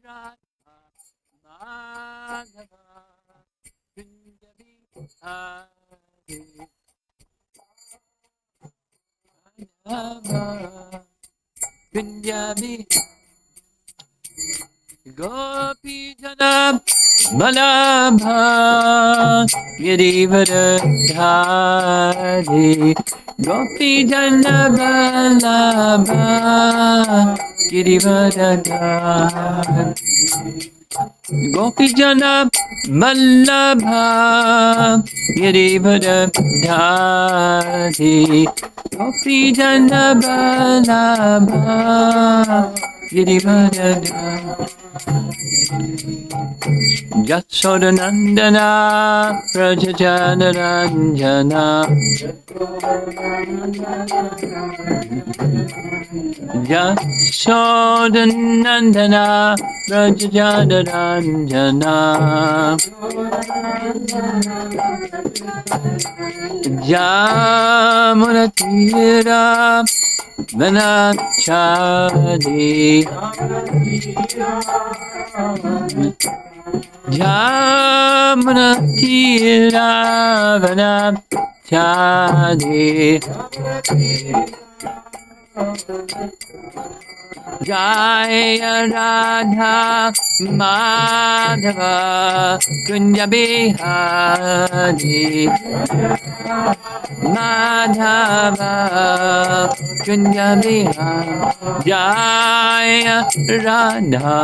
Radha Madhava Kunja Bihari Madhava Kunja Gopi Jana Balabha Girivardhari Gopi Jana Balabha Girivardhari Gopi Jana Balabha Girivardhari Gopi Jana Balabha Girivardhari Yasodhanandana Prajajanaranjana Yasodhanandana Prajajanaranjana Jamunatira Vanachadi Jamuna Tira Vanachadi Jaya Radha Madhava Kunja Bihari Madhava Kunja Bihari Jaya Radha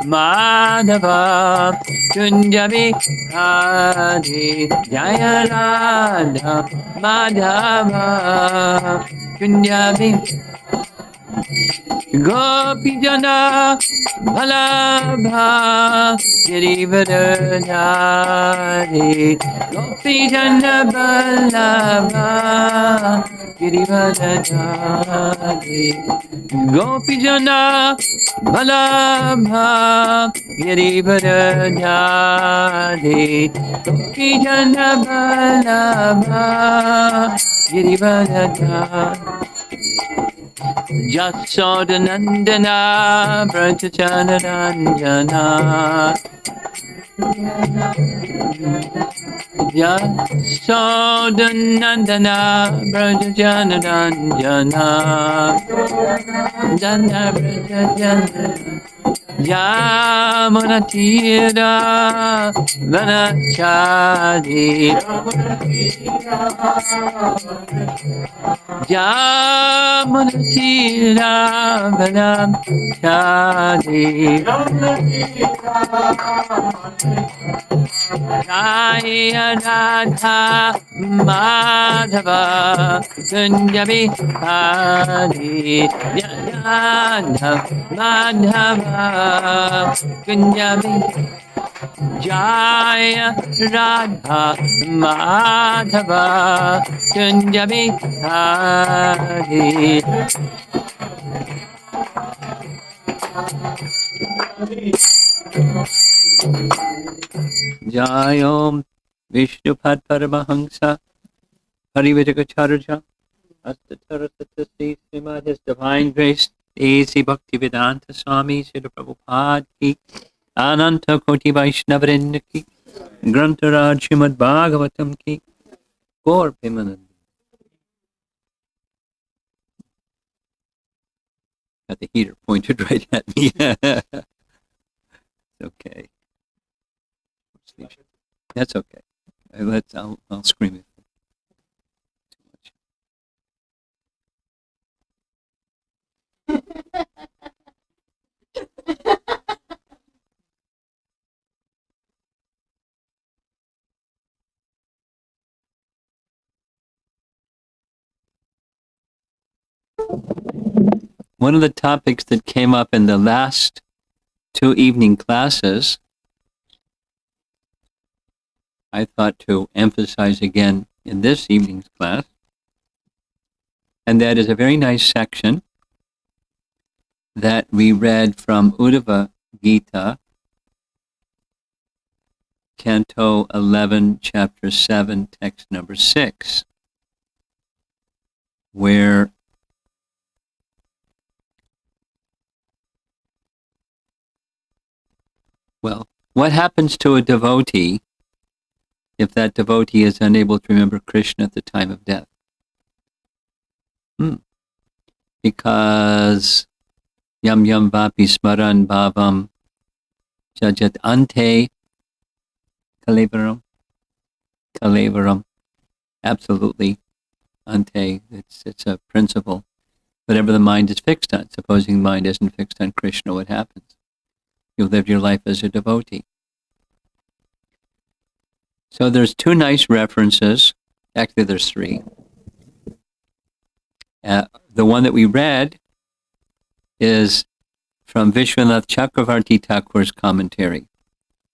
Madhava Kunja Bihari Jaya Radha Madhava Kunja Bihari Gopi Jana Balabha Girivardhari Gopi Jana Balabha Girivardhari Gopi Jana Balabha Girivardhari Gopi Jana Balabha Girivardhari Yasodhanandana Brajajanaranjana Yasodhanandana Brajajanaranjana Jana Brajajana Yamunatira Vanachadi Yamunatira Vanachadi Jaya Radha Madhava Kunja Bihari Radha Madhava Kunja Bihari Jaya Radha Madhava Kunja Bihari Jayom Vishnupad Paramahamsa Parividakacharya Astatarasatasi Srimad His Divine Grace A.C. Bhaktivedanta Swami Srila Prabhupada Ki Ananta Koti Vaishnavrinda Ki Grantaraj Srimad Bhagavatam Ki Gaur Pimanand. Got the heater pointed right at me. Okay. That's okay. I'll scream it. One of the topics that came up in the last two evening classes, I thought to emphasize again in this evening's class, and that is a very nice section that we read from Uddhava Gita, Canto 11, Chapter 7, Text number 6, where Well, what happens to a devotee if that devotee is unable to remember Krishna at the time of death? Because yam yam vapi smaran bhavam jajat ante kalevaram. Absolutely, ante. It's a principle. Whatever the mind is fixed on. Supposing the mind isn't fixed on Krishna, what happens? You live your life as a devotee. So there's two nice references. Actually, there's three. The one that we read is from Vishwanath Chakravarti Thakur's commentary,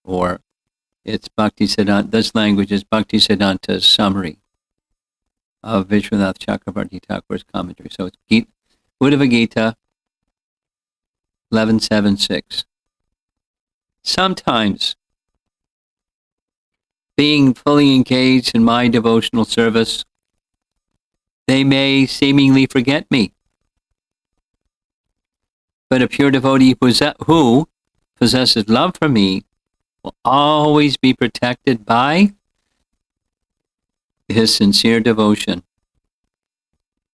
or it's Bhaktisiddhanta. This language is Bhaktisiddhanta's summary of Vishwanath Chakravarti Thakur's commentary. So it's Uddhava Gita 11.7.6. Sometimes, being fully engaged in my devotional service, they may seemingly forget me. But a pure devotee who possesses love for me will always be protected by his sincere devotion.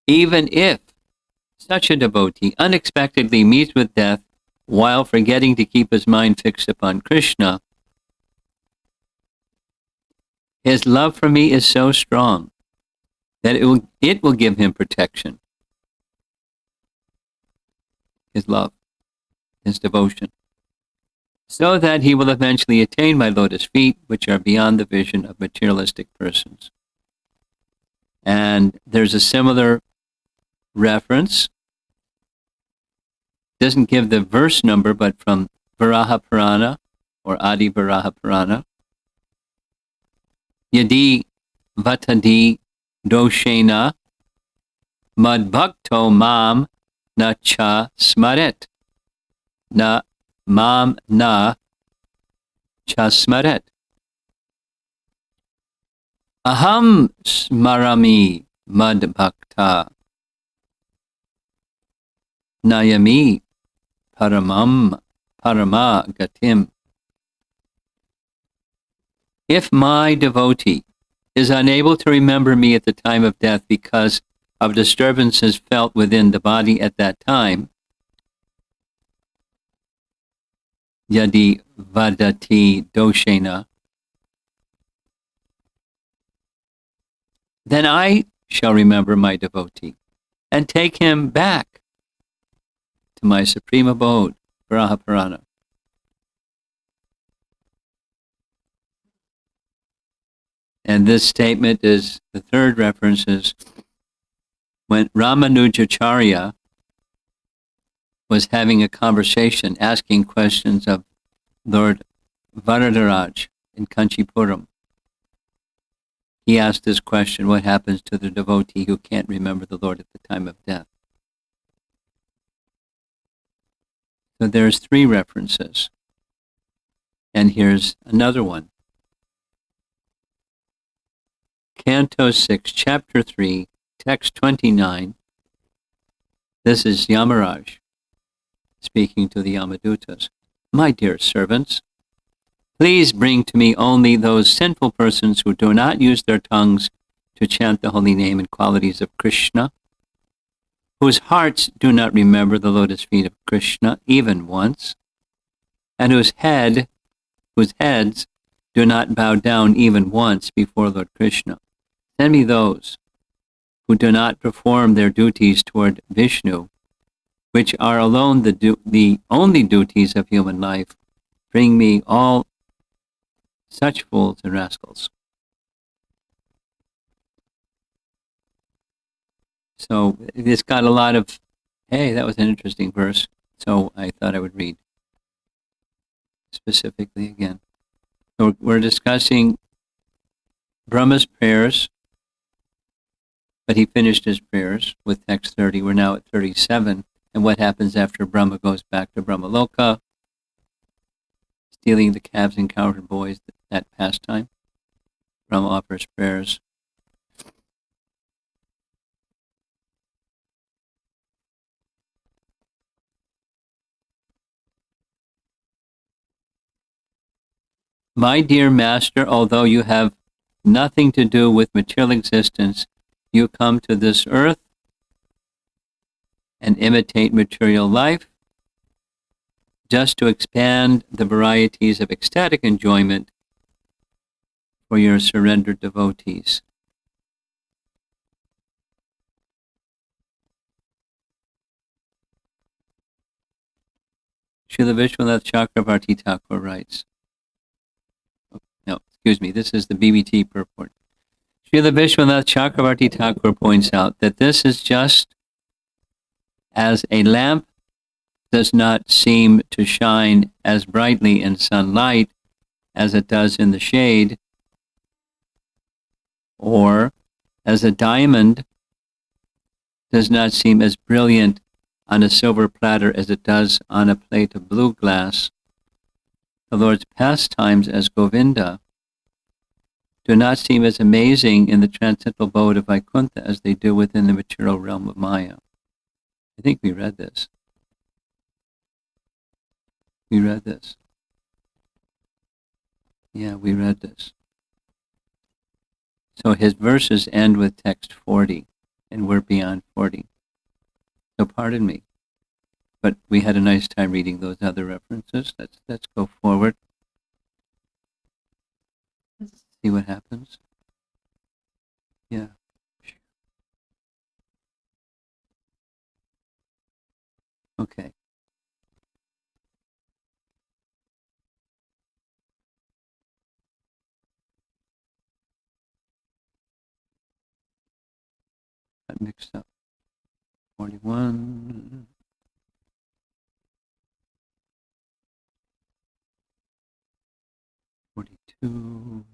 Even if such a devotee unexpectedly meets with death while forgetting to keep his mind fixed upon Krishna, his love for me is so strong that it will give him protection. His love, his devotion, so that he will eventually attain my lotus feet, which are beyond the vision of materialistic persons. And there's a similar reference, doesn't give the verse number, but from Varaha Purana, or Adi Varaha Purana. Yadi vatadi doshena madbhakto mam na cha smaret. Na mam na cha smaret. Aham smarami madbhakta. Nayami parama gatim. If my devotee is unable to remember me at the time of death because of disturbances felt within the body at that time, yadi vadati doshena, then I shall remember my devotee and take him back to my supreme abode, Varaha. And this statement is, the third reference is when Ramanujacharya was having a conversation, asking questions of Lord Varadaraj in Kanchipuram. He asked this question, what happens to the devotee who can't remember the Lord at the time of death? So there's three references. And here's another one. Canto 6, Chapter 3, Text 29. This is Yamaraj speaking to the Yamadutas. My dear servants, please bring to me only those sinful persons who do not use their tongues to chant the holy name and qualities of Krishna, whose hearts do not remember the lotus feet of Krishna even once, and whose heads do not bow down even once before Lord Krishna. Send me those who do not perform their duties toward Vishnu, which are alone the only duties of human life. Bring me all such fools and rascals. So it's got a lot of, hey, that was an interesting verse. So I thought I would read specifically again. So we're discussing Brahma's prayers, but he finished his prayers with text 30. We're now at 37. And what happens after Brahma goes back to Brahmaloka, stealing the calves and cowherd boys, that pastime. Brahma offers prayers. My dear master, although you have nothing to do with material existence, you come to this earth and imitate material life just to expand the varieties of ecstatic enjoyment for your surrendered devotees. Srila Vishwanath Chakravarti Thakur writes, no, excuse me, this is the BBT purport. Srila Vishwanath Chakravarti Thakur points out that this is just as a lamp does not seem to shine as brightly in sunlight as it does in the shade, or as a diamond does not seem as brilliant on a silver platter as it does on a plate of blue glass. The Lord's pastimes as Govinda do not seem as amazing in the transcendental abode of Vaikuntha as they do within the material realm of Maya. I think we read this. We read this. Yeah, we read this. So his verses end with text 40, and we're beyond 40. So pardon me, but we had a nice time reading those other references. Let's go forward. Let's see what happens. Yeah. Okay. Got mixed up. 41. 42.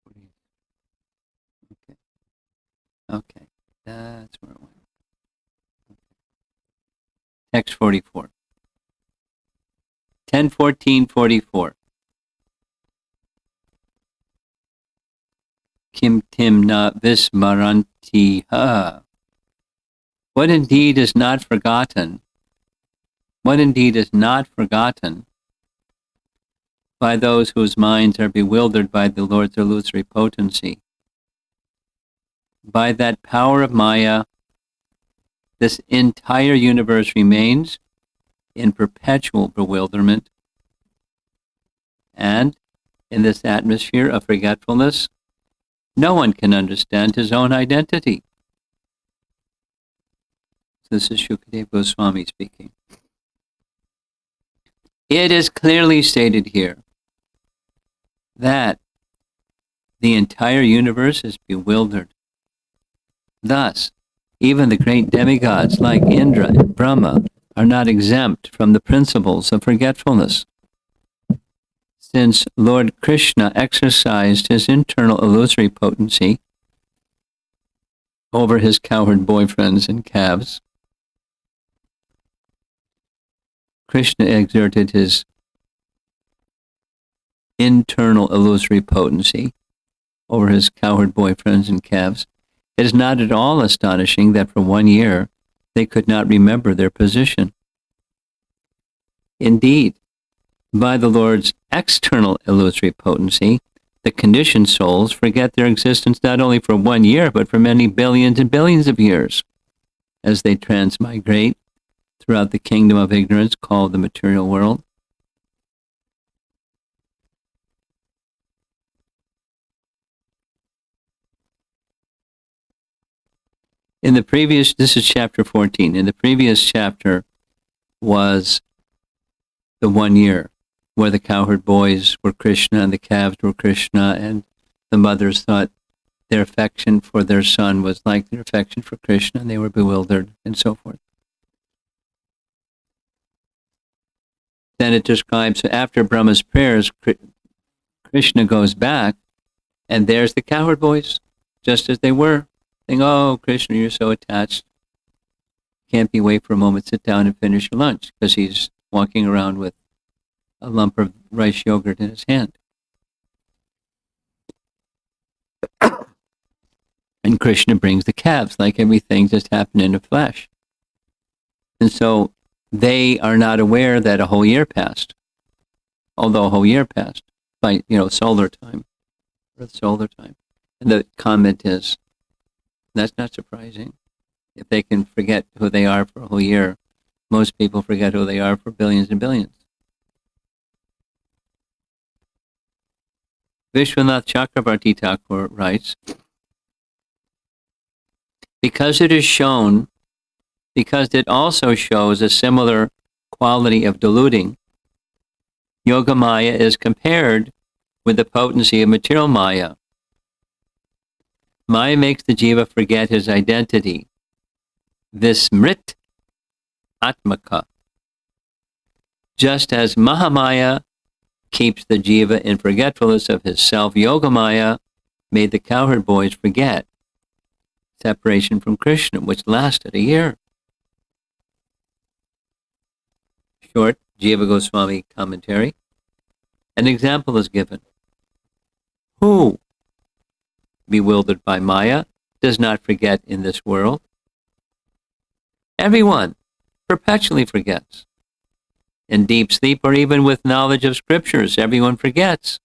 40. Okay. Okay. That's where it went. Okay. Text 44. 10:14:44. Kim tim na vismaranti ha. What indeed is not forgotten? What indeed is not forgotten by those whose minds are bewildered by the Lord's illusory potency? By that power of Maya, this entire universe remains in perpetual bewilderment, and in this atmosphere of forgetfulness, no one can understand his own identity. This is Shukadeva Goswami speaking. It is clearly stated here that the entire universe is bewildered. Thus, even the great demigods like Indra and Brahma are not exempt from the principles of forgetfulness. Since Lord Krishna exercised his internal illusory potency over his cowherd boyfriends and calves, Krishna exerted his internal illusory potency over his cowherd boyfriends and calves. It is not at all astonishing that for 1 year they could not remember their position. Indeed, by the Lord's external illusory potency, the conditioned souls forget their existence not only for 1 year, but for many billions and billions of years, as they transmigrate throughout the kingdom of ignorance called the material world. In the previous, this is chapter 14. In the previous chapter was the 1 year where the cowherd boys were Krishna and the calves were Krishna, and the mothers thought their affection for their son was like their affection for Krishna, and they were bewildered, and so forth. Then it describes, after Brahma's prayers, Krishna goes back, and there's the cowherd boys, just as they were, saying, "Oh, Krishna, you're so attached. Can't be wait for a moment, sit down and finish your lunch," because he's walking around with a lump of rice yogurt in his hand. And Krishna brings the calves, like everything just happened in the flesh. And so they are not aware that a whole year passed, although a whole year passed by, solar time, Earth solar time. And the comment is, that's not surprising. If they can forget who they are for a whole year, most people forget who they are for billions and billions. Vishwanath Chakravarti Thakur writes, because it also shows a similar quality of deluding, Yoga Maya is compared with the potency of material Maya. Maya makes the jiva forget his identity, Vismrit Atmaka. Just as Mahamaya keeps the jiva in forgetfulness of his self, Yogamaya made the cowherd boys forget separation from Krishna, which lasted a year. Short Jiva Goswami commentary. An example is given. Who, bewildered by Maya, does not forget in this world? Everyone perpetually forgets. In deep sleep or even with knowledge of scriptures, everyone forgets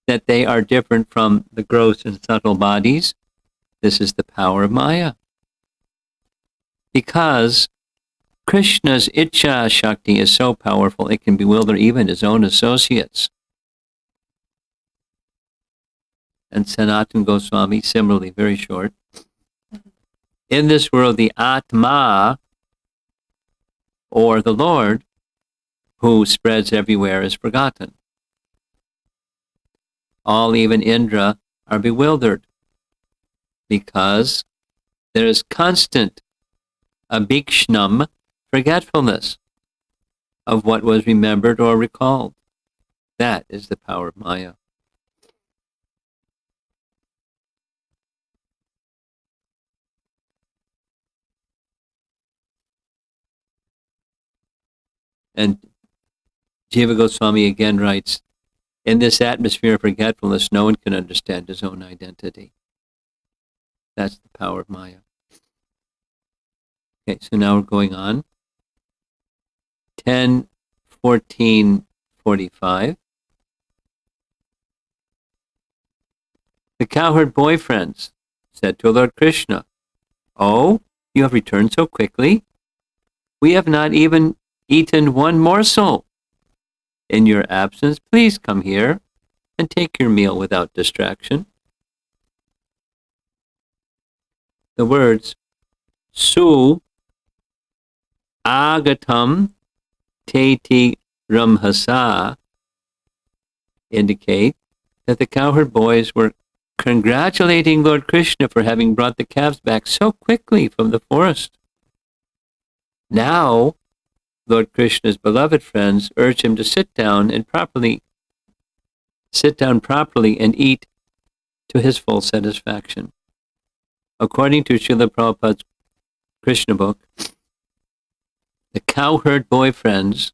that they are different from the gross and subtle bodies. This is the power of Maya. Because Krishna's Ichcha Shakti is so powerful, it can bewilder even his own associates. And Sanatana Goswami, similarly, very short. In this world, the Atma, or the Lord, who spreads everywhere, is forgotten. All, even Indra, are bewildered because there is constant abhikshnam, forgetfulness of what was remembered or recalled. That is the power of Maya. And Jiva Goswami again writes, in this atmosphere of forgetfulness, no one can understand his own identity. That's the power of Maya. Okay, so now we're going on. 10:14:45. The cowherd boyfriends said to Lord Krishna, "Oh, you have returned so quickly? We have not even eaten one morsel. In your absence, please come here and take your meal without distraction." The words Su Agatam Teti Ramhasa indicate that the cowherd boys were congratulating Lord Krishna for having brought the calves back so quickly from the forest. Now, Lord Krishna's beloved friends urge him to sit down properly and eat to his full satisfaction. According to Srila Prabhupada's Krishna book, the cowherd boyfriends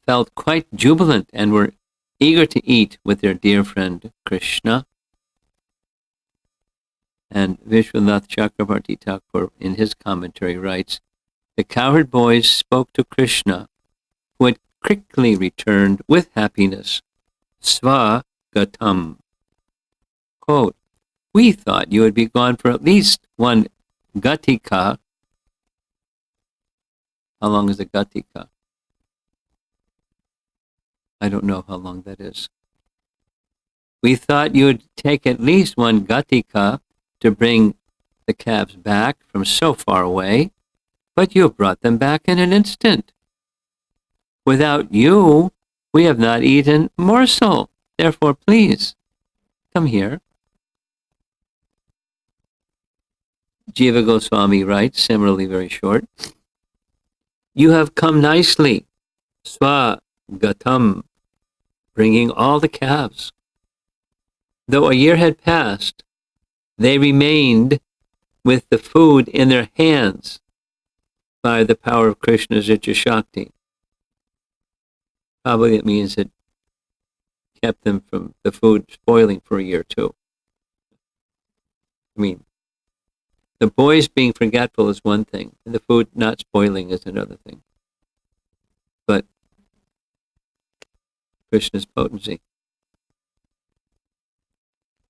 felt quite jubilant and were eager to eat with their dear friend Krishna. And Vishwanath Chakravarti Thakur, in his commentary, writes, the cowherd boys spoke to Krishna, who had quickly returned with happiness. Swagatam. Quote, we thought you would be gone for at least one gatika. How long is a gatika? I don't know how long that is. We thought you would take at least one gatika to bring the calves back from so far away, but you have brought them back in an instant. Without you, we have not eaten a morsel. Therefore, please, come here. Jiva Goswami writes, similarly very short, you have come nicely, swagatam, bringing all the calves. Though a year had passed, they remained with the food in their hands by the power of Krishna's Ichcha Shakti. Probably it means it kept them from the food spoiling for a year too. I mean, the boys being forgetful is one thing, and the food not spoiling is another thing. but Krishna's potency.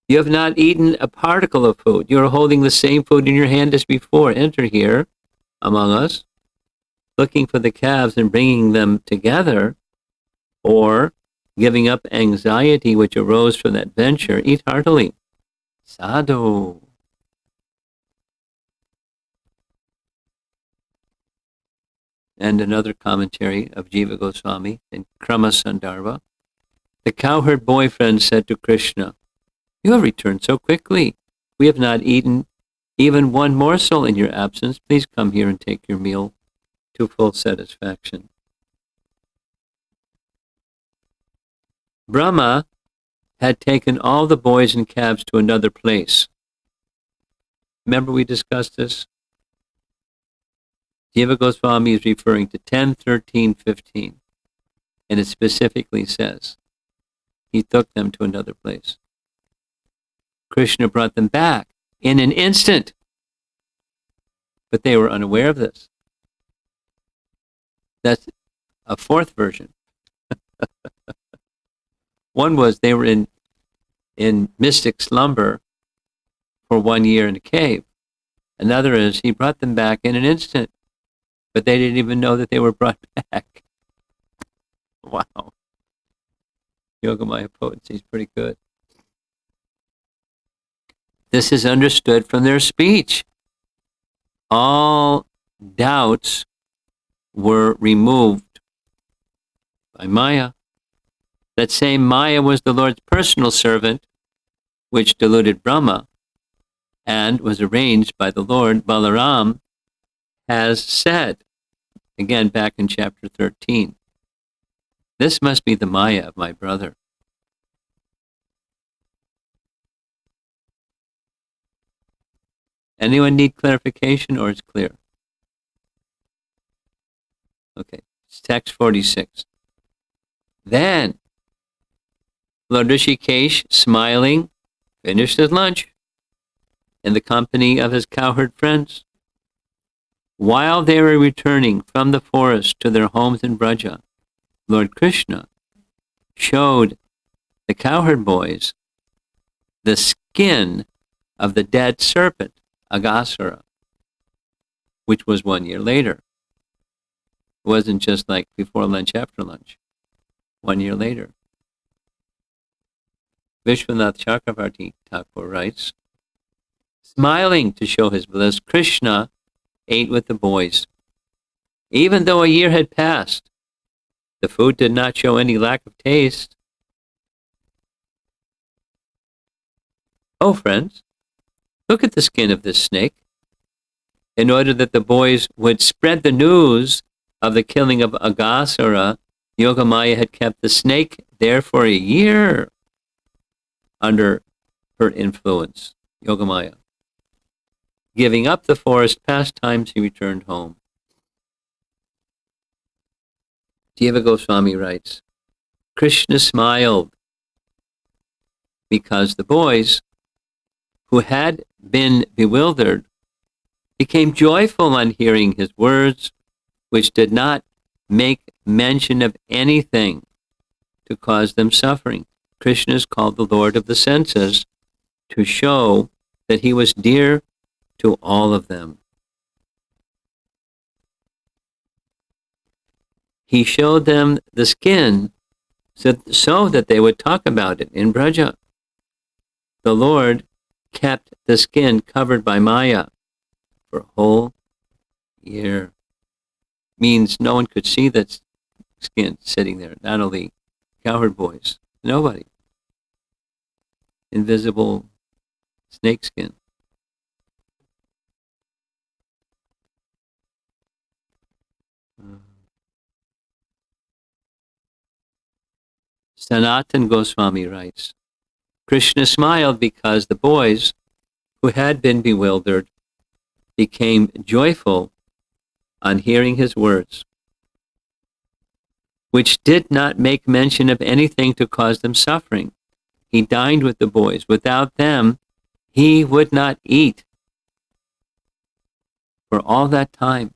You have not eaten a particle of food. You are holding the same food in your hand as before. Enter here among us, looking for the calves and bringing them together, or giving up anxiety which arose from that venture. Eat heartily. Sadhu. And another commentary of Jiva Goswami in Krama Sandarbha. The cowherd boyfriend said to Krishna, "You have returned so quickly. We have not eaten even one morsel in your absence. Please come here and take your meal to full satisfaction." Brahma had taken all the boys and calves to another place. Remember we discussed this? Jiva Goswami is referring to 10, 13, 15. And it specifically says he took them to another place. Krishna brought them back in an instant. But they were unaware of this. That's a fourth version. One was they were in mystic slumber for 1 year in a cave. Another is he brought them back in an instant, but they didn't even know that they were brought back. Wow. Yogamaya potency is pretty good. This is understood from their speech. All doubts were removed by Maya. That same Maya was the Lord's personal servant, which deluded Brahma, and was arranged by the Lord. Balaram has said, again back in chapter 13, "This must be the Maya of my brother." Anyone need clarification, or it's clear? Okay, it's text 46. Then Lord Rishikesh, smiling, finished his lunch in the company of his cowherd friends. While they were returning from the forest to their homes in Braja, Lord Krishna showed the cowherd boys the skin of the dead serpent, Aghasura, which was 1 year later. It wasn't just like before lunch, after lunch. 1 year later. Vishwanath Chakravarti Thakur writes, smiling to show his bliss, Krishna ate with the boys. Even though a year had passed, the food did not show any lack of taste. Oh, friends, look at the skin of this snake. In order that the boys would spread the news of the killing of Aghasura, Yogamaya had kept the snake there for a year under her influence, Yogamaya. Giving up the forest pastimes, he returned home. Jiva Goswami writes, Krishna smiled because the boys who had been bewildered became joyful on hearing his words, which did not make mention of anything to cause them suffering. Krishna is called the Lord of the senses to show that he was dear to all of them. He showed them the skin so that they would talk about it in Braja. The Lord kept the skin covered by Maya for a whole year. Means no one could see that skin sitting there, not only cowherd boys, nobody. Invisible snake skin. Sanatan Goswami writes, Krishna smiled because the boys who had been bewildered became joyful on hearing his words, which did not make mention of anything to cause them suffering. He dined with the boys. Without them, he would not eat for all that time.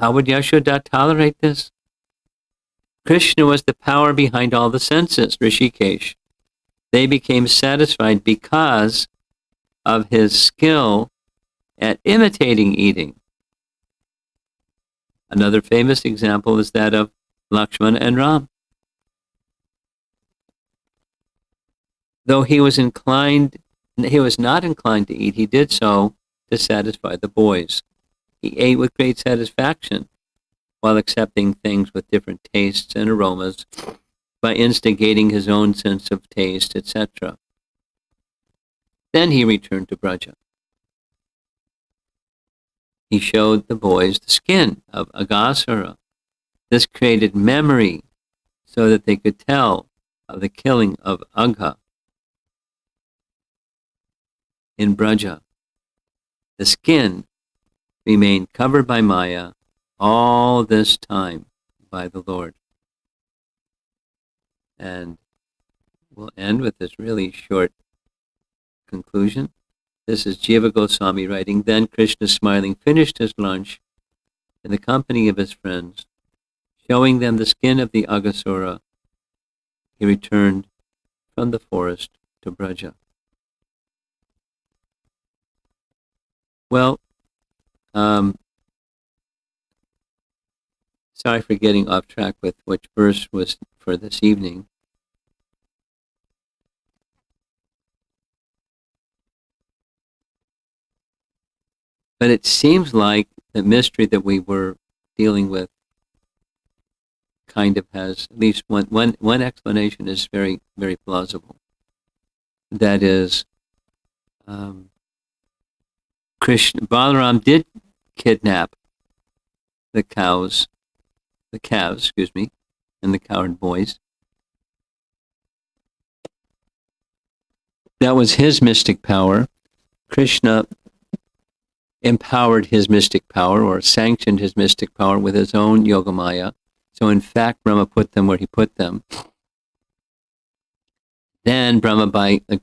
How would Yashoda tolerate this? Krishna was the power behind all the senses, Rishikesh. They became satisfied because of his skill at imitating eating. Another famous example is that of Lakshmana and Ram. Though he was not inclined to eat, he did so to satisfy the boys. He ate with great satisfaction while accepting things with different tastes and aromas by instigating his own sense of taste, etc. Then he returned to Braja. He showed the boys the skin of Aghasura. This created memory so that they could tell of the killing of Agha in Braja. The skin remained covered by Maya all this time by the Lord. And we'll end with this really short conclusion. This is Jiva Goswami writing, Then Krishna, smiling, finished his lunch in the company of his friends. Showing them the skin of the Aghasura, he returned from the forest to Braja. Well, sorry for getting off track with which verse was for this evening. But it seems like the mystery that we were dealing with kind of has at least one explanation is very, very plausible. That is, Balaram did kidnap the calves, and the cowherd boys. That was his mystic power. Krishna empowered his mystic power, or sanctioned his mystic power with his own Yogamaya. So in fact, Brahma put them where he put them. Then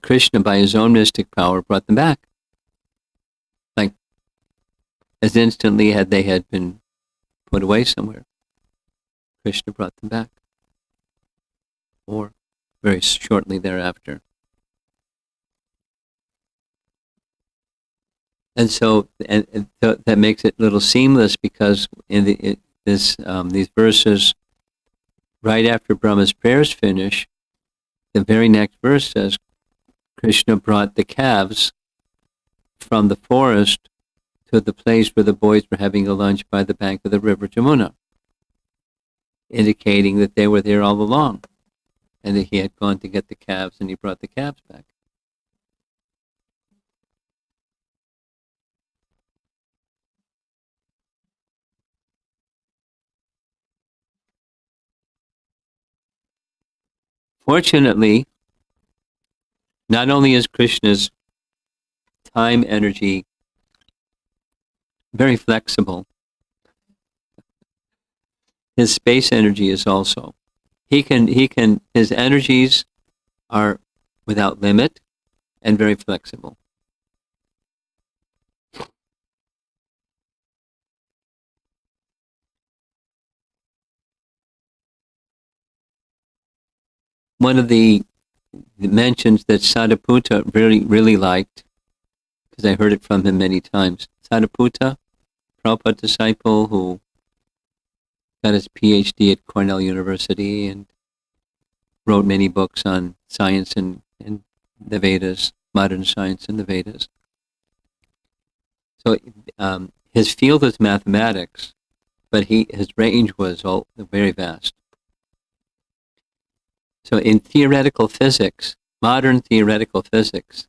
Krishna, by his own mystic power, brought them back. Like, as instantly they had been put away somewhere. Krishna brought them back. Or very shortly thereafter. And so, that makes it a little seamless, because in these verses, right after Brahma's prayers finish, the very next verse says, Krishna brought the calves from the forest to the place where the boys were having a lunch by the bank of the river Jamuna, indicating that they were there all along, and that he had gone to get the calves, and he brought the calves back. Fortunately, not only is Krishna's time energy very flexible, his space energy is also. His energies are without limit and very flexible. One of the mentions that Sadhaputta really, really liked, because I heard it from him many times. Sadhaputta, Prabhupada disciple who got his PhD at Cornell University and wrote many books on science and the Vedas, modern science and the Vedas. So his field is mathematics, but his range was very vast. So in theoretical physics, modern theoretical physics,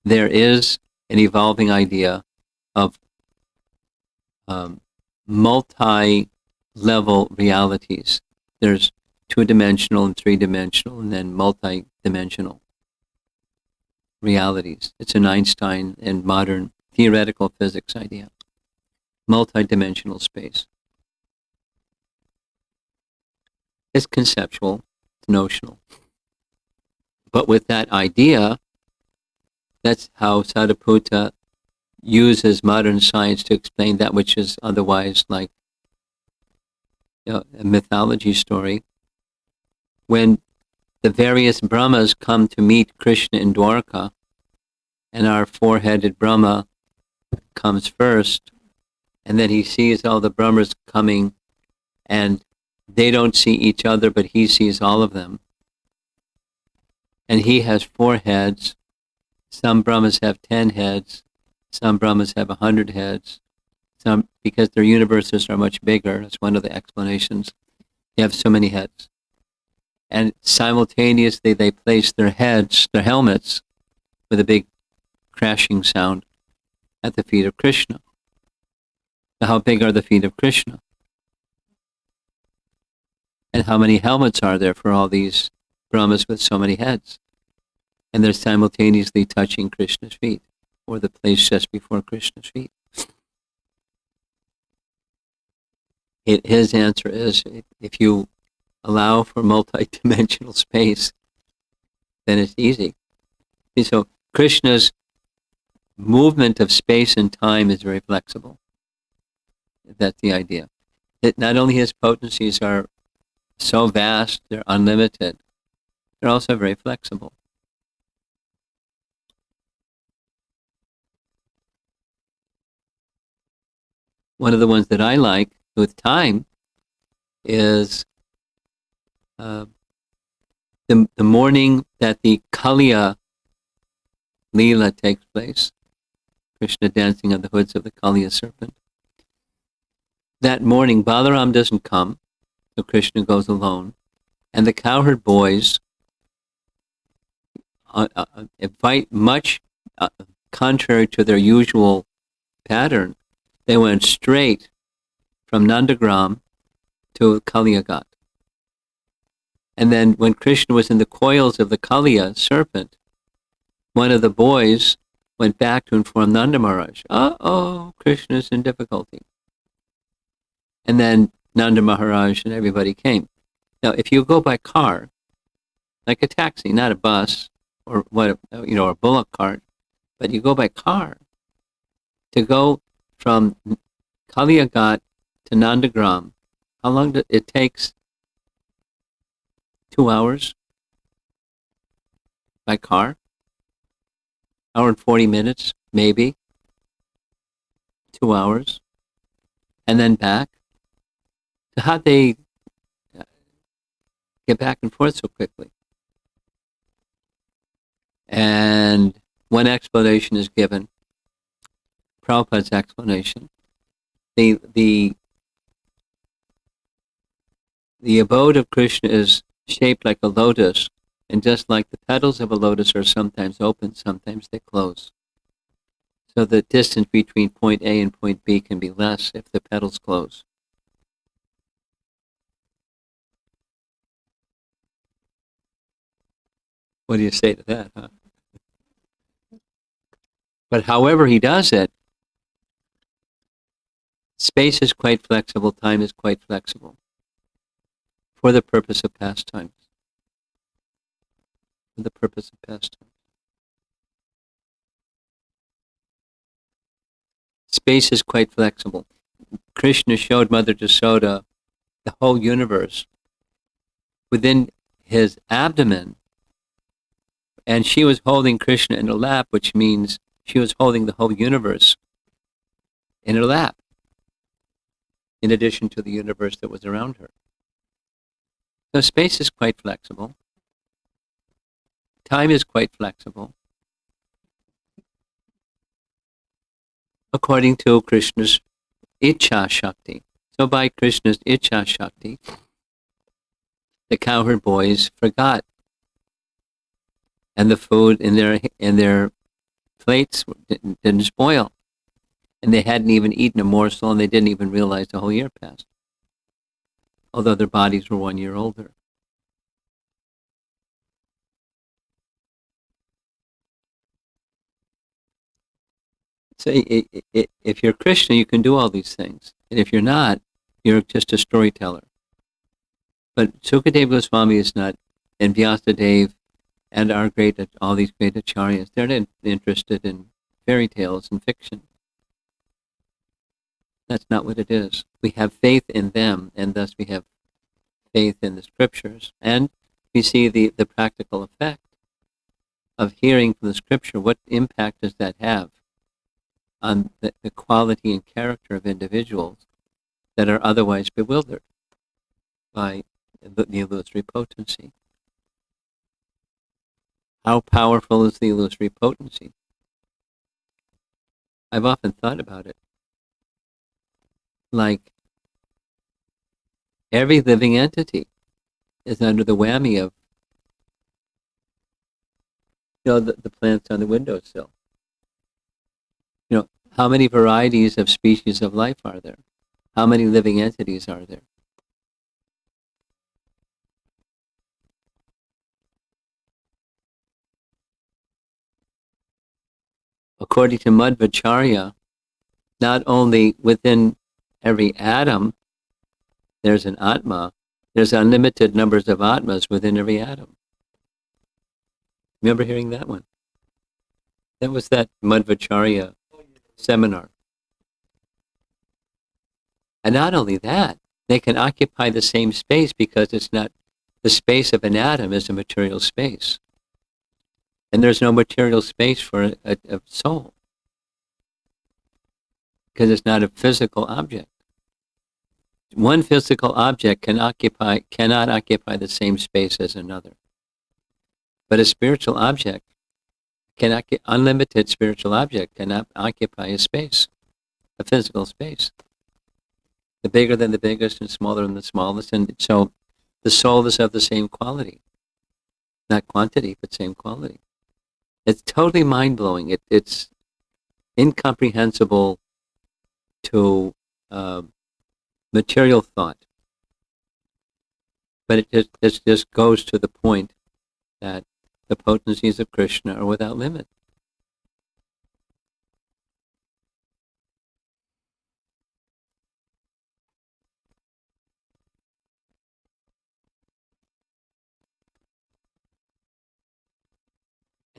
there is an evolving idea of multi-level realities. There's two-dimensional and three-dimensional, and then multi-dimensional realities. It's an Einstein and modern theoretical physics idea. Multi-dimensional space. It's conceptual. Notional. But with that idea, that's how Sadhaputta uses modern science to explain that which is otherwise like a mythology story, when the various Brahmas come to meet Krishna in Dwarka, and our four-headed Brahma comes first, and then he sees all the Brahmas coming, and they don't see each other, but he sees all of them. And he has 4 heads. Some Brahmas have 10 heads. Some Brahmas have 100 heads. Some, because their universes are much bigger, that's one of the explanations. They have so many heads. And simultaneously they place their heads, their helmets, with a big crashing sound at the feet of Krishna. So how big are the feet of Krishna? And how many helmets are there for all these Brahmas with so many heads? And they're simultaneously touching Krishna's feet, or the place just before Krishna's feet. His answer is, if you allow for multi-dimensional space, then it's easy. And so Krishna's movement of space and time is very flexible. That's the idea. That not only his potencies are so vast, they're unlimited, they're also very flexible. One of the ones that I like with time is the morning that the Kaliya Leela takes place, Krishna dancing on the hoods of the Kaliya serpent. That morning, Balaram doesn't come, so Krishna goes alone, and the cowherd boys invite much contrary to their usual pattern. They went straight from Nandagram to Kaliyagat. And then when Krishna was in the coils of the Kaliya serpent, one of the boys went back to inform Nanda Maharaj, Krishna's in difficulty. And then Nanda Maharaj and everybody came. Now, if you go by car, like a taxi, not a bus or a bullock cart, but you go by car, to go from Kaliyagat to Nandagram, how long it takes? 2 hours by car? Hour and 40 minutes, maybe. 2 hours. And then back. So how'd they get back and forth so quickly? And one explanation is given, Prabhupada's explanation. The abode of Krishna is shaped like a lotus, and just like the petals of a lotus are sometimes open, sometimes they close. So the distance between point A and point B can be less if the petals close. What do you say to that, huh? But however he does it, space is quite flexible, time is quite flexible, for the purpose of pastimes. For the purpose of pastimes. Space is quite flexible. Krishna showed Mother Yasoda the whole universe within his abdomen, and she was holding Krishna in her lap, which means she was holding the whole universe in her lap, in addition to the universe that was around her. So space is quite flexible. Time is quite flexible. According to Krishna's Ichha Shakti. So by Krishna's Ichha Shakti, the cowherd boys forgot, and the food in their plates didn't spoil, and they hadn't even eaten a morsel, and they didn't even realize the whole year passed, although their bodies were 1 year older. So if you're Krishna, you can do all these things. And if you're not, you're just a storyteller. But Sukadeva Goswami is not, and Vyasadeva, and all these great acharyas, they're not interested in fairy tales and fiction. That's not what it is. We have faith in them, and thus we have faith in the scriptures. And we see the practical effect of hearing from the scripture. What impact does that have on the quality and character of individuals that are otherwise bewildered by the illusory potency? How powerful is the illusory potency? I've often thought about it. Like, every living entity is under the whammy of, the plants on the windowsill. How many varieties of species of life are there? How many living entities are there? According to Madhvacharya, not only within every atom there's an Atma, there's unlimited numbers of Atmas within every atom. Remember hearing that one? That was that Madhvacharya seminar. And not only that, they can occupy the same space because it's not, the space of an atom is a material space. And there's no material space for a soul because it's not a physical object. One physical object cannot occupy the same space as another. But a spiritual object unlimited spiritual object cannot occupy a space, a physical space. The bigger than the biggest and smaller than the smallest. And so the soul is of the same quality. Not quantity, but same quality. It's totally mind-blowing. It's incomprehensible to material thought. But it just goes to the point that the potencies of Krishna are without limit.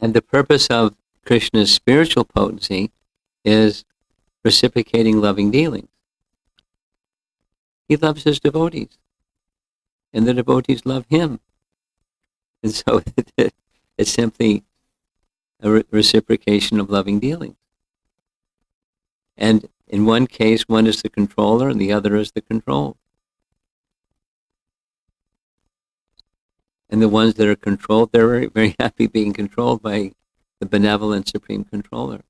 And the purpose of Krishna's spiritual potency is reciprocating loving dealings. He loves his devotees, and the devotees love him. And so it's simply a reciprocation of loving dealings. And in one case, one is the controller, and the other is the controlled. And the ones that are controlled, they're very, very happy being controlled by the benevolent Supreme Controller.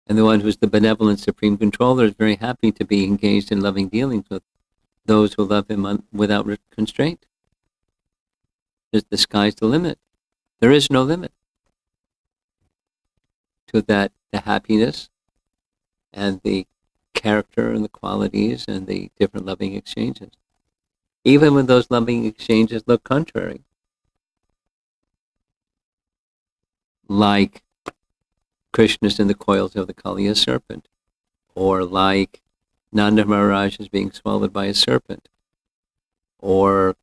And the one who's the benevolent Supreme Controller is very happy to be engaged in loving dealings with those who love him without constraint. The sky's the limit. There is no limit to that, the happiness and the character and the qualities and the different loving exchanges. Even when those loving exchanges look contrary. Like Krishna's in the coils of the Kaliya serpent, or like Nanda Maharaj is being swallowed by a serpent, or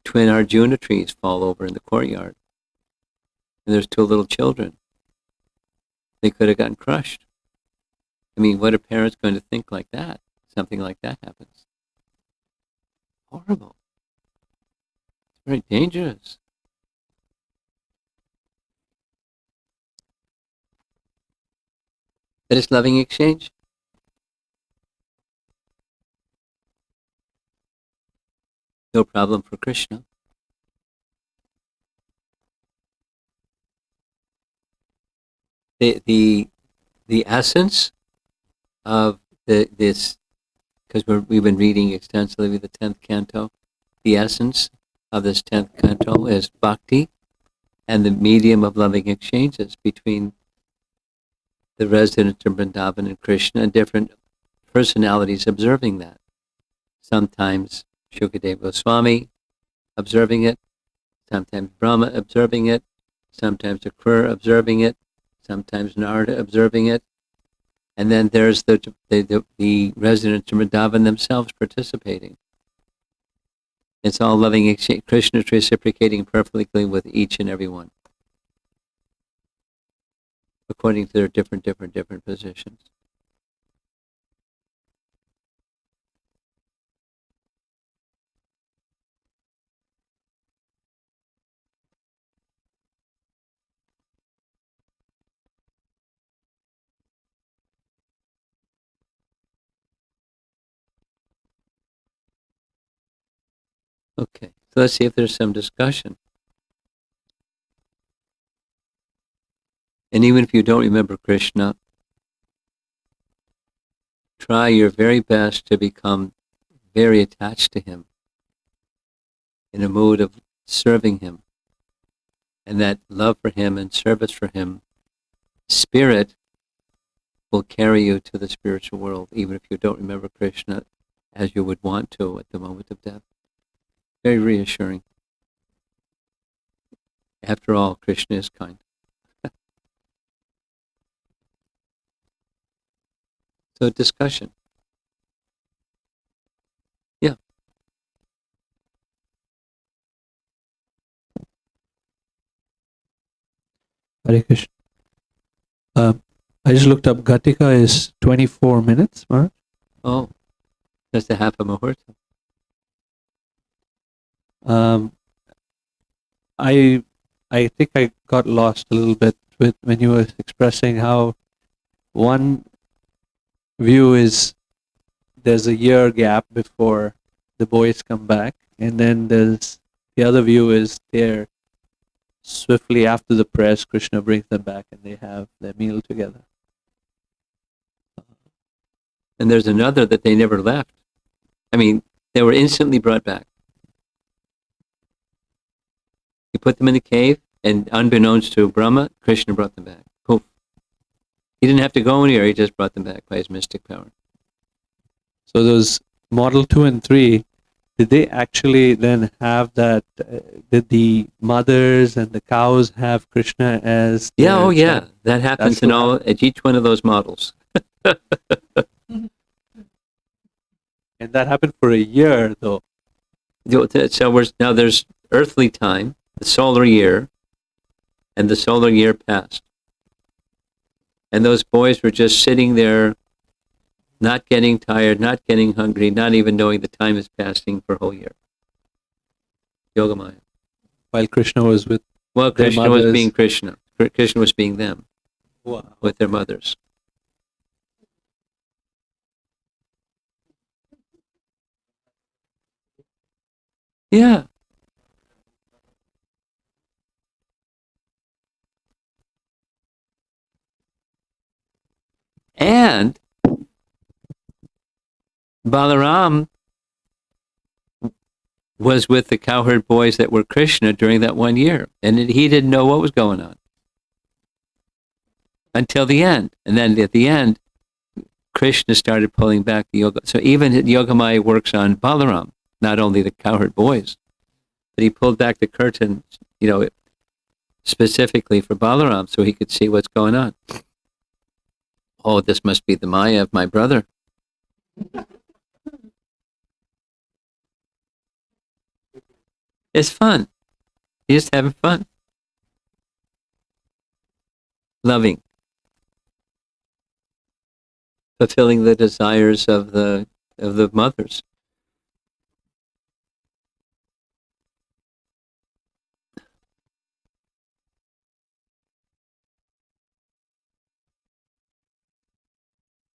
twin Arjuna trees fall over in the courtyard, and there's two little children. They could have gotten crushed. I mean, what are parents going to think like that? Something like that happens. Horrible. It's very dangerous. But it's loving exchange. No problem for Krishna. The essence of this, because we've been reading extensively the 10th canto, the essence of this 10th canto is bhakti and the medium of loving exchanges between the residents of Vrindavan and Krishna, and different personalities observing that. Sometimes Shukadeva Goswami observing it, sometimes Brahma observing it, sometimes Akrura observing it, sometimes Narada observing it, and then there's the residents of Vrindavan themselves participating. It's all loving exchange. Krishna is reciprocating perfectly with each and every one, according to their different positions. Okay, so let's see if there's some discussion. And even if you don't remember Krishna, try your very best to become very attached to him in a mood of serving him. And that love for him and service for him, spirit will carry you to the spiritual world, even if you don't remember Krishna as you would want to at the moment of death. Very reassuring. After all, Krishna is kind. So discussion. Yeah. Hare Krishna. I just looked up. Gatika is 24 minutes, Maharaj. Oh, just a half a muhurta. I think I got lost a little bit with when you were expressing how one view is there's a year gap before the boys come back, and then there's the other view is they're swiftly after the prayers, Krishna brings them back and they have their meal together. And there's another that they never left. I mean, they were instantly brought back. He put them in the cave, and unbeknownst to Brahma, Krishna brought them back. Poof. He didn't have to go anywhere, he just brought them back by his mystic power. So those model 2 and 3, did they actually then have that, did the mothers and the cows have Krishna as Yeah, oh their yeah, son? that happens in all, at each one of those models. And that happened for a year though. So now there's earthly time, the solar year, and the solar year passed. And those boys were just sitting there, not getting tired, not getting hungry, not even knowing the time is passing for a whole year. Yogamaya. While Krishna was with Well, their Krishna was mothers. being Krishna. Krishna was being them. Wow. With their mothers. Yeah. And Balaram was with the cowherd boys that were Krishna during that 1 year. And he didn't know what was going on until the end. And then at the end, Krishna started pulling back the yoga. So even Yogamaya works on Balaram, not only the cowherd boys, but he pulled back the curtain, specifically for Balaram so he could see what's going on. Oh, this must be the Maya of my brother. It's fun. You're just having fun. Loving. Fulfilling the desires of the mothers.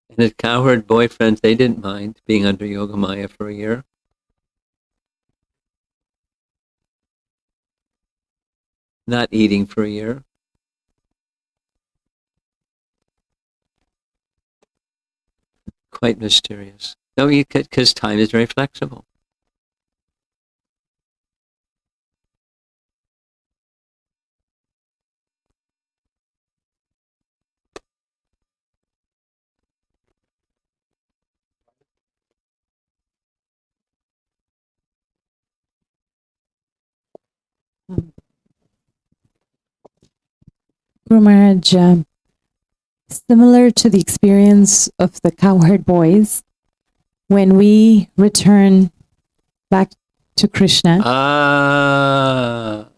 And his cowherd boyfriends, they didn't mind being under Yogamaya for a year. Not eating for a year. Quite mysterious. No, because time is very flexible. Guru Maharaj, similar to the experience of the cowherd boys, when we return back to Krishna,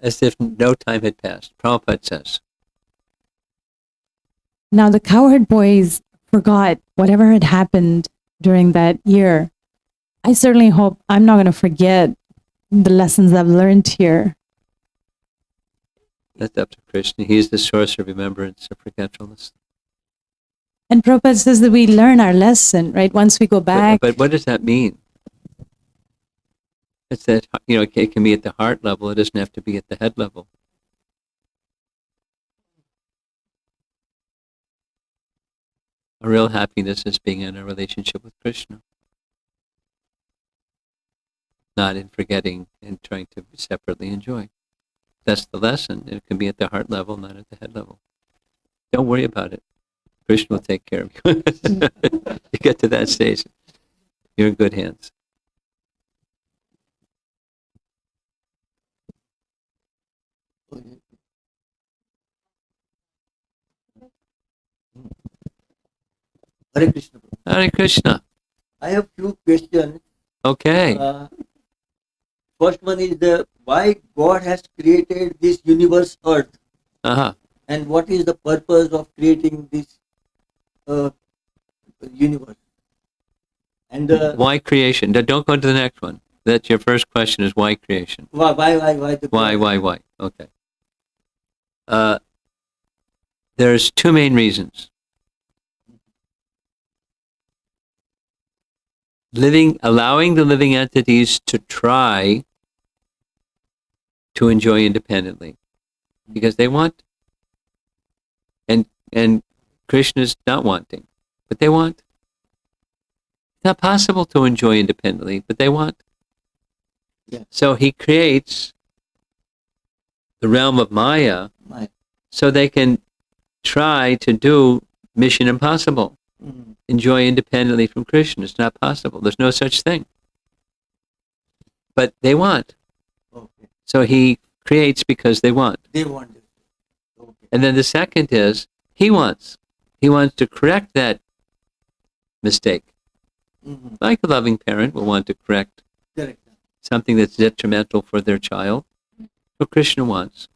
As if no time had passed. Prabhupada says. now the cowherd boys forgot whatever had happened during that year. I certainly hope I'm not going to forget the lessons I've learned here. That's up to Krishna. He's the source of remembrance, of forgetfulness. And Prabhupada says that we learn our lesson, right? Once we go back. But what does that mean? It's that, it can be at the heart level. It doesn't have to be at the head level. A real happiness is being in a relationship with Krishna. Not in forgetting and trying to separately enjoy. That's the lesson. It can be at the heart level, not at the head level. Don't worry about it. Krishna will take care of you. You get to that stage, you're in good hands. Hare Krishna. Hare Krishna. I have few questions. Okay. First one is why God has created this universe Earth, and what is the purpose of creating this universe? And Why creation? Don't go to the next one. That's your first question is why creation? why Why? Okay. There's two main reasons. Allowing the living entities to try to enjoy independently because they want. And Krishna's not wanting, but they want. It's not possible to enjoy independently, but they want. Yeah. So he creates the realm of Maya so they can try to do Mission Impossible. Enjoy independently from Krishna. It's not possible. There's no such thing. But they want. Okay. So he creates because they want. They want it. Okay. And then the second is he wants. He wants to correct that mistake. Like a loving parent will want to correct something that's detrimental for their child. What Krishna wants.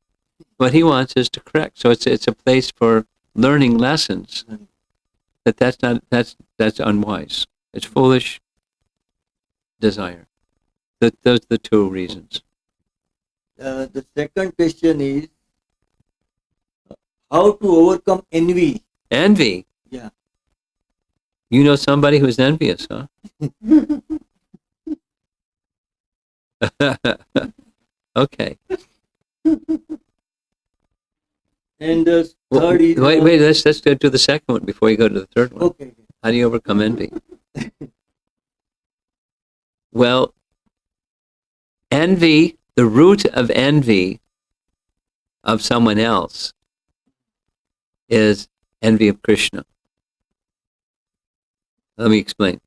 What he wants is to correct. So it's a place for learning lessons. That's unwise. It's foolish desire. Those are the two reasons. The second question is how to overcome envy. Envy? Yeah. You know somebody who's envious, huh? Okay. And the third is wait. Let's go to the second one before you go to the third one. okay. How do you overcome envy? Well, envy, the root of envy of someone else is envy of Krishna. Let me explain.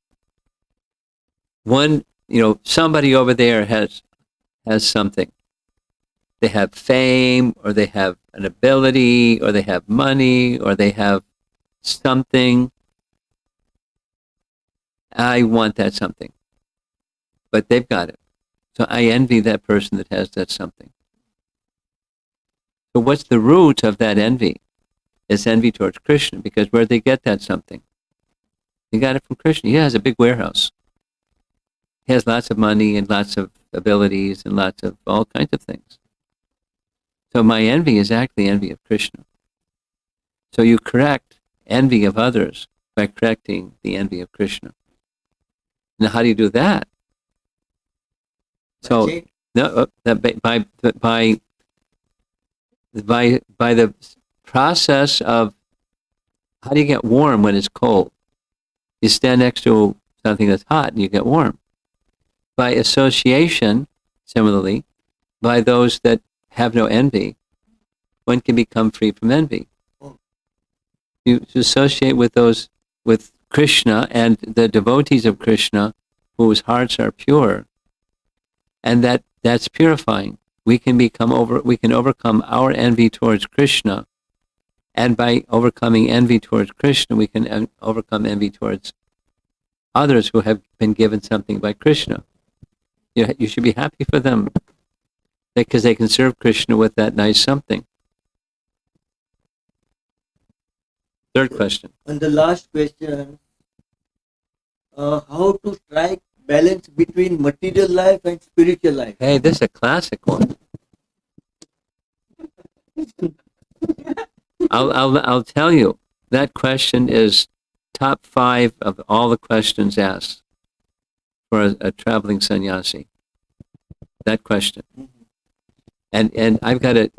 Somebody over there has something. They have fame, or they have an ability, or they have money, or they have something. I want that something. But they've got it. So I envy that person that has that something. So what's the root of that envy? It's envy towards Krishna, because where'd they get that something? They got it from Krishna. He has a big warehouse. He has lots of money and lots of abilities and lots of all kinds of things. So my envy is actually envy of Krishna. So you correct envy of others by correcting the envy of Krishna. Now, how do you do that? So, by the process of how do you get warm when it's cold? You stand next to something that's hot and you get warm. By association, similarly, by those that have no envy, one can become free from envy. You associate with Krishna and the devotees of Krishna whose hearts are pure, and that's purifying. We can overcome our envy towards Krishna, and by overcoming envy towards Krishna, we can overcome envy towards others who have been given something by Krishna. You should be happy for them, because they can serve Krishna with that nice something. Third question. And the last question, how to strike balance between material life and spiritual life? Hey, this is a classic one. I'll tell you, that question is top 5 of all the questions asked for a traveling sannyasi. That question. And I've got a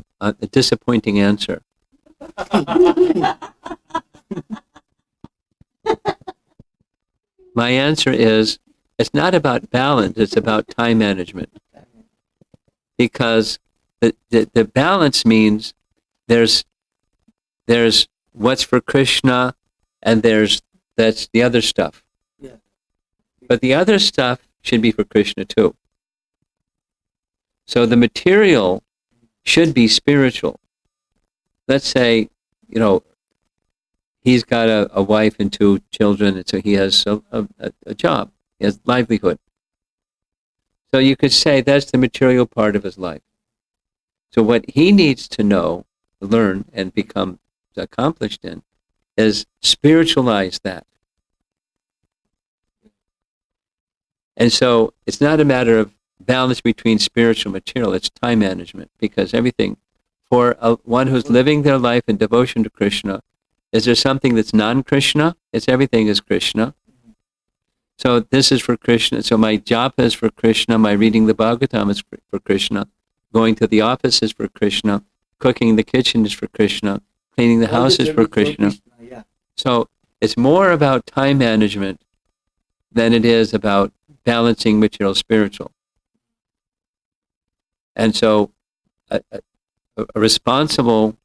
disappointing answer. My answer is, it's not about balance, it's about time management. Because the balance means there's what's for Krishna, and that's the other stuff. Yeah. But the other stuff should be for Krishna too. So the material should be spiritual. Let's say, he's got a wife and 2 children, and so he has a job, he has livelihood. So you could say that's the material part of his life. So what he needs to know, learn, and become accomplished in is spiritualize that. And so it's not a matter of balance between spiritual and material, it's time management, because everything, for one who's living their life in devotion to Krishna, is there something that's non-Krishna? Everything is Krishna. So this is for Krishna. So my japa is for Krishna, my reading the Bhagavatam is for Krishna, going to the office is for Krishna, cooking in the kitchen is for Krishna, cleaning the house is for Krishna. Yeah. So it's more about time management than it is about balancing material spiritual. And so a responsible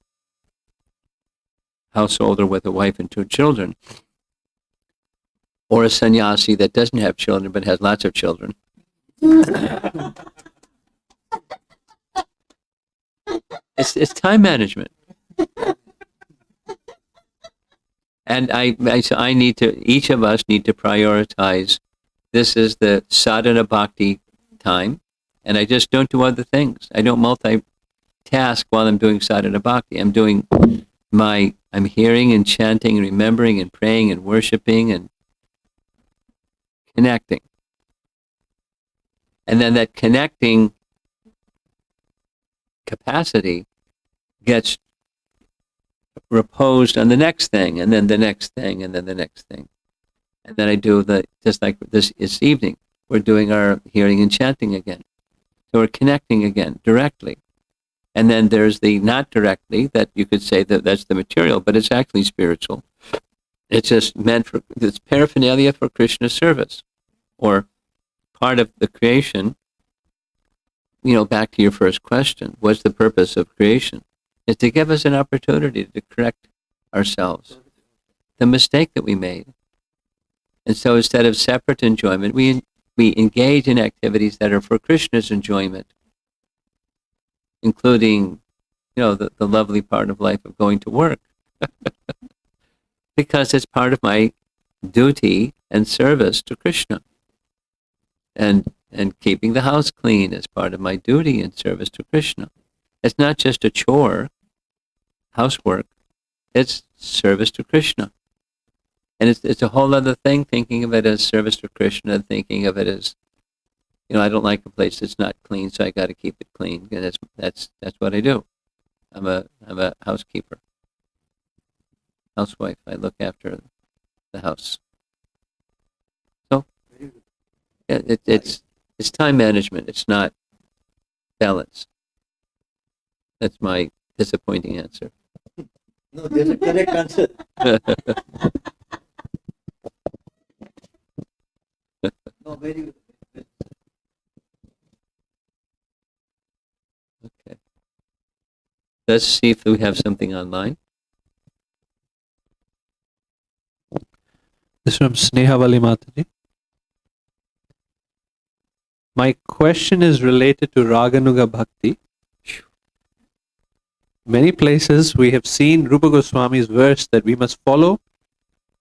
householder with a wife and 2 children, or a sannyasi that doesn't have children but has lots of children, it's time management. And I need to, each of us need to prioritize, this is the sadhana bhakti time, and I just don't do other things. I don't multitask while I'm doing sadhana bhakti. I'm hearing and chanting and remembering and praying and worshiping and connecting. And then that connecting capacity gets reposed on the next thing, and then the next thing, and then the next thing. And then I do just like this evening, we're doing our hearing and chanting again. So we're connecting again, directly. And then there's the not directly, that you could say that's the material, but it's actually spiritual. It's just it's paraphernalia for Krishna's service, or part of the creation. Back to your first question, what's the purpose of creation? Is to give us an opportunity to correct ourselves, the mistake that we made. And so instead of separate enjoyment, we engage in activities that are for Krishna's enjoyment, including, the lovely part of life of going to work. Because it's part of my duty and service to Krishna. And keeping the house clean is part of my duty and service to Krishna. It's not just a chore, housework, it's service to Krishna. And it's a whole other thing, thinking of it as service to Krishna, thinking of it as, I don't like a place that's not clean, so I got to keep it clean. And that's what I do. I'm a housekeeper, housewife. I look after the house. So it's time management. It's not balance. That's my disappointing answer. No, there's a correct answer. No, very good. Okay. Let's see if we have something online. This is from Snehavali Mataji. My question is related to Raganuga Bhakti. Many places we have seen Rupa Goswami's verse that we must follow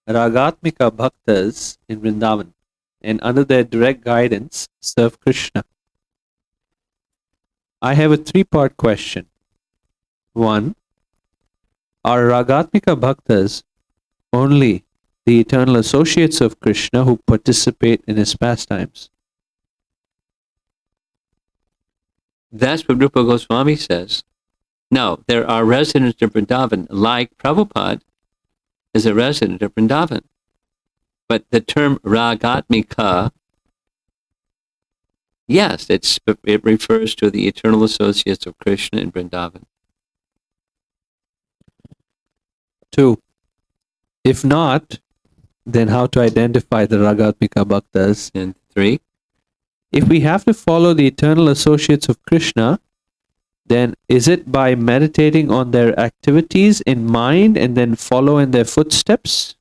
Ragatmika Bhaktas in Vrindavan and under their direct guidance serve Krishna. I have a 3-part question. 1. Are Ragatmika Bhaktas only the eternal associates of Krishna who participate in his pastimes? That's what Rupa Goswami says. No, there are residents of Vrindavan, like Prabhupada is a resident of Vrindavan. But the term Ragatmika Yes, it refers to the eternal associates of Krishna in Vrindavan. 2. If not, then how to identify the Ragatmika Bhaktas? And 3. If we have to follow the eternal associates of Krishna, then is it by meditating on their activities in mind and then follow in their footsteps?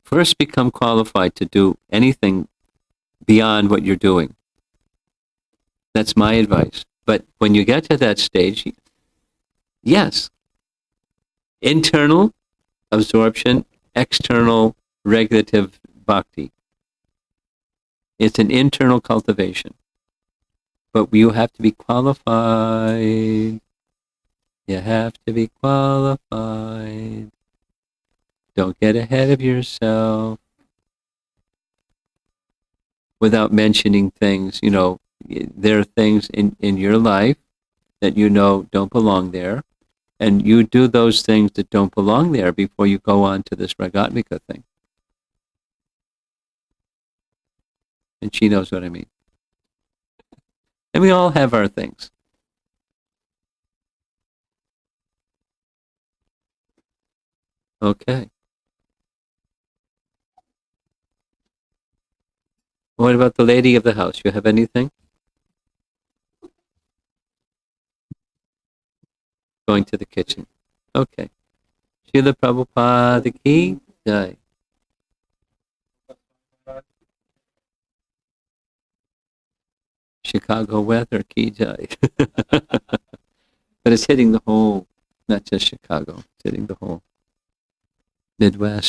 First, become qualified to do anything beyond what you're doing. That's my advice. But when you get to that stage, yes, internal absorption, external regulative bhakti. It's an internal cultivation. But you have to be qualified. You have to be qualified. Don't get ahead of yourself without mentioning things. You know, there are things in your life that you know don't belong there. And you do those things that don't belong there before you go on to this Ragatmika thing. And she knows what I mean. And we all have our things. Okay. What about the lady of the house? You have anything? Going to the kitchen. Okay. Srila Prabhupada ki jai. Chicago weather ki jai. But it's hitting the whole, not just Chicago, it's hitting the whole Midwest.